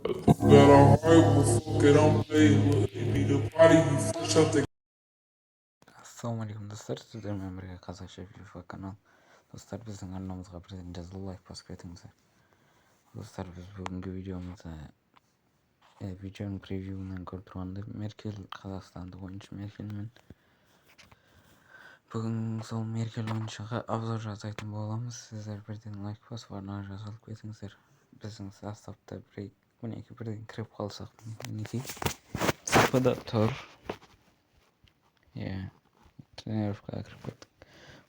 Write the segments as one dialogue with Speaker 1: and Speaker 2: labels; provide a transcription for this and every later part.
Speaker 1: Got a heart, well, fuck it, I'm paid. Look, they need a body, you fresh out the.
Speaker 2: Ассалаумағалейкум достар, сіздермен бірге қазақша FIFA канал. Достар, біздің арнамызға бірден жазылып лайк басып кетіңіздер. Достар, біз бүгінгі видеоның превьюінен көріп тұрғандай Меркель, қазақстандық ойыншы Меркельмен. Бүгін сол Меркель ойыншыға обзор жасайтын боламыз. Сіздер бірден лайк басып арнаға жазылып кетіңіздер. Біздің составта мінекей бірден кіріп қалсақ, мінекей сапада тұр. Тренировкаға кіріп кеттік.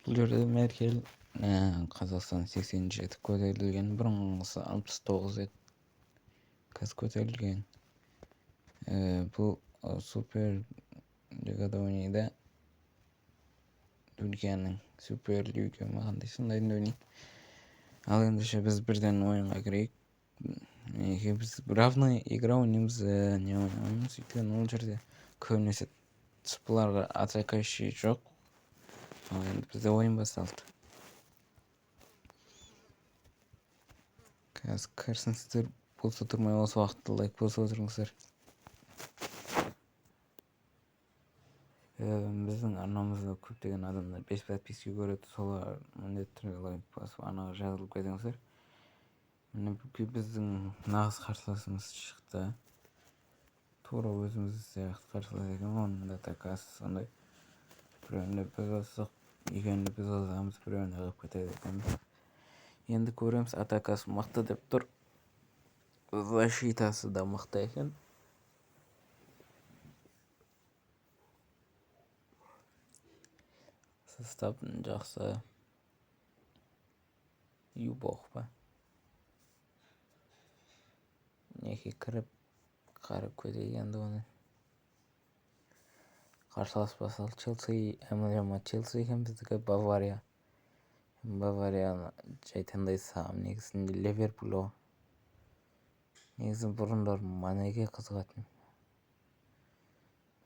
Speaker 2: Бұл жерде Меркель Қазақстан 87 көтерілген, бұрынғысы 69 еді. Қазір көтерілген. Бұл супер лигада ойнайды. Түркияның супер лига ма қандай сондайында ойнайды. Ал ендеше біз бірден ойынға кірейік. Біз равный игра ойнаймыз, не ойнаймыз, өйткені ол жерде көбінесе спыларға атакающий жоқ. Ал енді бізде ойын басталды. Қазір кірсіңіздер, болса тұрмай осы уақытта лайк болса отырыңыздар. Біздің арнамызда көптеген адамдар 5 подписка көреді, солар міндетті түрде лайк басып арнаға жазылып кетіңіздер. Міне біздің нағыз қарсыласымыз шықты. Тура өзіміз сияқты қарсылас екен, оның да атакасы сондай. Біреуінде біз озсақ, екеуінде біз озамыз, біреуінде қалып кетеді екен. Енді көреміз, атакасы мықты деп тұр. Защитасы да мықты екен. Составын жақсы. Юбох па. Неке кіріп, қарып көтейгенді оны. Қарсылас басал Челси, Челси екен біздікі Бавария. Баварияны жай таңдайсам, негізінде Ливерпуль о. Негізі бұрындар Манеге қызығатын.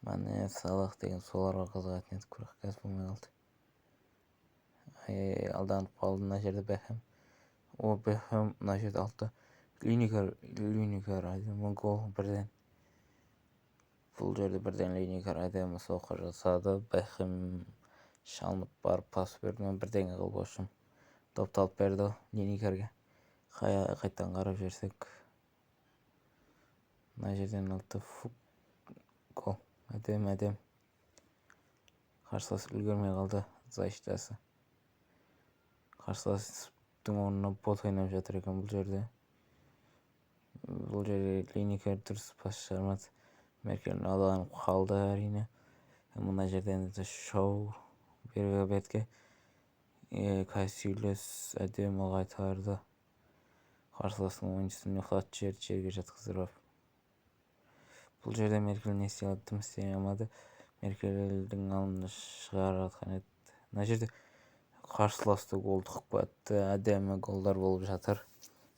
Speaker 2: Мане, Салах деген соларға қызығатын еді, бірақ қазір болмай қалды. Алданып қалды мына жерде Бекхэм. Бекхэм мына жерде алды. Линигер әдемі гол бірден. Бұл жерде бірден Линигер әдемі соққы жасады. Бекхэм шалынып барып пас берді, мен бірдеңе қылыпошым. Допты алып берді Линигерге. Қайттан қарап жерсек. Мына жерден алды. Гол. Әдем. Қарсылас үлгермей қалды защитасы. Қарсыластың орнына бот ойнап жатыр екен бұл жерде. Бұл жерде Линигер дұрыс пас шығармады. Меркель алданып қалды әрине. Мына жерден шоу бергі бетке. Касилес әдемі қайтарды. Қарсыластың ойыншысын ұйықтатты, жерге жатқыздырып. Бұл жерде Меркель не істеді, тым істей алмады. Меркельдің алдында шығаратын еді. Мына жерде қарсыласты гол қақпады. Әдемі голдар болып жатыр.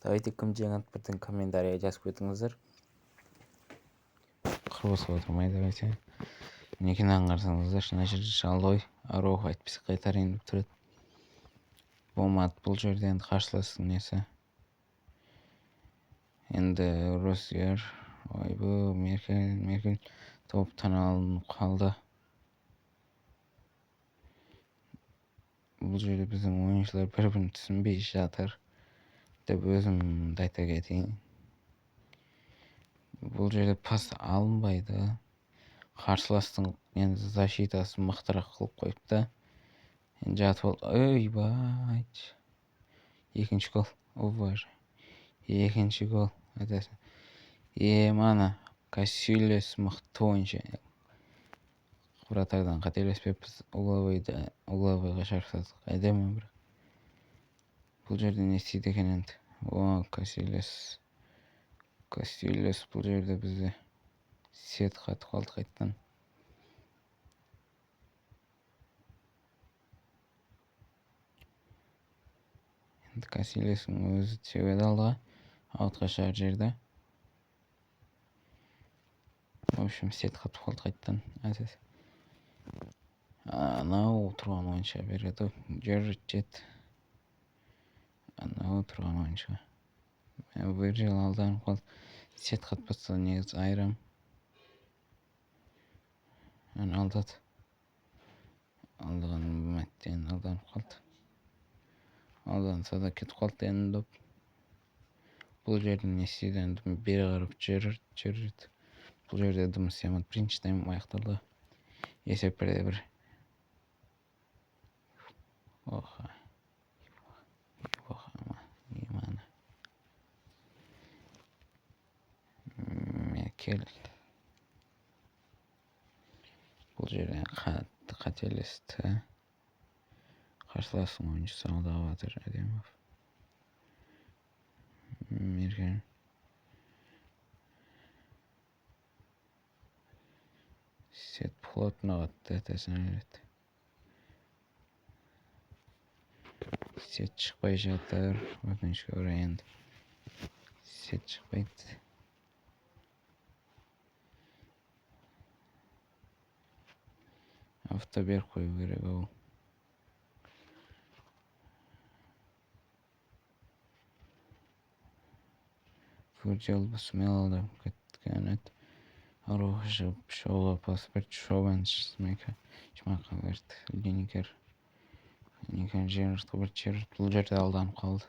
Speaker 2: Давайте кім жеңеді, бірден комментария жазып кетіңіздер. Қырбасқа отырмай, давайте. Мінекені аңғарсаңыздар, мына жерде Шалой, Арох айтпесе қайтарайын деп тұрады. Болмады бұл жерде, енді қарсыластың несі. Енді Росьер, ойбу, Меркель топтан алынып қалды. Бұл жерде біздің ойыншылар бір-бірін түсінбей жатыр деп өзімді айта кетейін. Бұл жерде пас алынбайды. Қарсыластың енді защитасы мықтырақ қылып қойыпты. Енді жатып ол, ойбай. Екінші гол. Екінші гол. Мана Касилес мықты ойыншы. Вратардан қателеспеппіз. Угловойға шарықтадық. Әдемі бір. Бұл жерде не істейді екен енді. Касилес бұл жерде бізде сет қатып қалды қайттан. Енді Касилестің өзі тебеді алдыға. Аутқа шығар жерді. В общем, сет қатып қалды қайттан. Анау тұрған ойыншыға береді. Жет. Анау тұрған ойыншыға. Вирджил алданып қалды. Set katpasa негизи айрам. Аны алдады. Алдыган маттен алданып калды. Алданса да кетип калды эми деп. Бул жердин несиден бери карап жүрүрт. Бул жерде дым сыямат биринчи тайм аякталды. Эсеп бир. Оха. Имана. Меркель. Бул жерде катты кателести. Каршылашым оюнчусу алдыга батыр Адемов. Меркель. Сет плотно катты тесинелет. Сет чыкпай жатыр. Өкүнүчкө орай энди. Сет чыкпайт. Авто берип коюу керек ал. Фуржал смело кеткен. Оружие шоу паспорт шоуэн смека. Чмака верт. Линигер. Линигер жерди бир чер. Бул жерде алданып калды.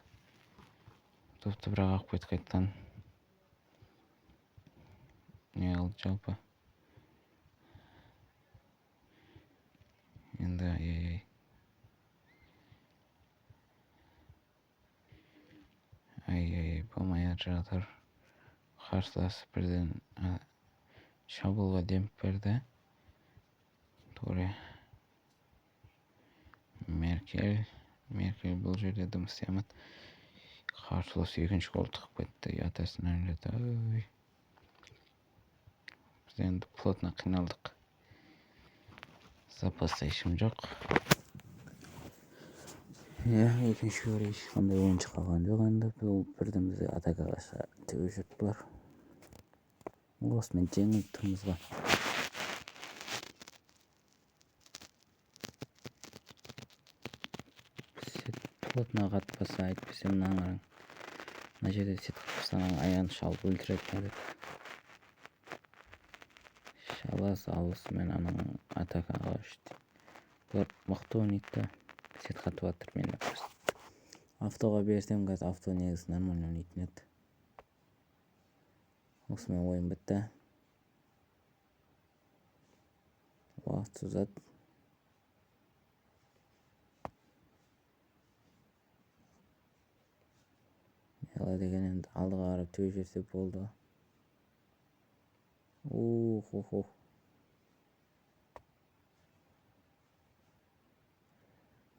Speaker 2: Топты бирок алып кетти кайттан. Не алды жалпы? Энди ай болмай жатыр. Каршылашып бирден шабуулга демп берди. Туура. Меркель бул жерде дым сыямат. Каршылашып экинчи гол тыгып кетти. Ятасын элет. Биз энди плотно кыйналдык. Запаста ишим жок. Экинчи орай эч кандай оюнчу калган жок энди. Бул бирден бизге атакага төгүшөт булар. Осымен жеңип турмузга. Сет плотно катпаса айтпаса мына жерде сет катпаса аяғын шалып өлтүрөт деп. Шалас алысымен анын атакага көчтү. Булар мыкты ойнойт да. Сет катып атыр мен. Автога берсем қазір авто негизи нормально ойнойт нет. Осымен ойын бітті. Уақыт созат. Яла деген енді алдыға қарап төе жерсе болды.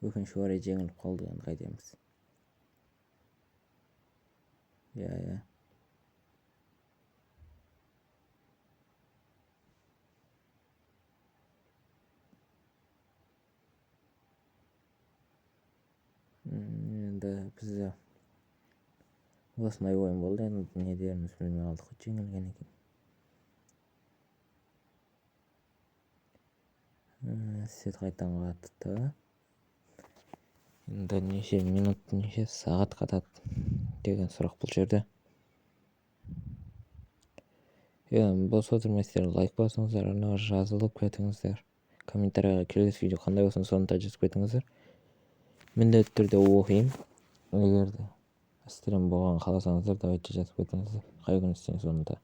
Speaker 2: Өкінішке орай жеңіліп қалды, енді қайтеміз. Я. Енді бізде осындай ойын болды, енді не деріміз білмей қалдық, жеңілген екен. Сет қайтан қатты. Енді неше минут, неше сағат қатады деген сұрақ бұл жерде. Бос отырмайсыздар, лайк басыңыздар, арнаға жазылып кетіңіздер. Комментарийға келесі видео қандай болсын соны да жазып кетіңіздер. Міндетті түрде оқимын. Егер де стрим болған қаласаңыздар, давайте жазып кетіңіздер. Қай күн істейміз соны да.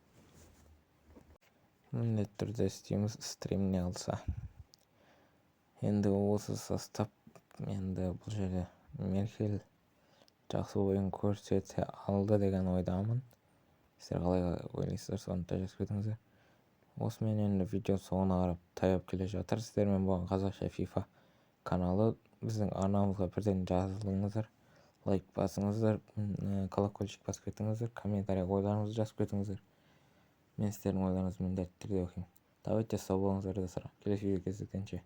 Speaker 2: Міндетті түрде істейміз, стрим не алса. Енді осы состав, енді бұл жерде Меркель жақсы ойын көрсете алды деген ойдамын. Сіздер қалай ойлайсыздар, соны да жазып кетіңіздер. Осымен енді видео соңына қарап таяп келе жатыр. Сіздермен болған қазақша FIFA каналы. Біздің арнамызға бірден жазылыңыздар, лайк басыңыздар, колокольчик басып кетіңіздер, комментарийға ойларыңызды жазып кетіңіздер. Мен сіздердің ойларыңызды міндетті түрде оқимын. Давайте сау болыңыздар достар. Келесі видео кездескенше.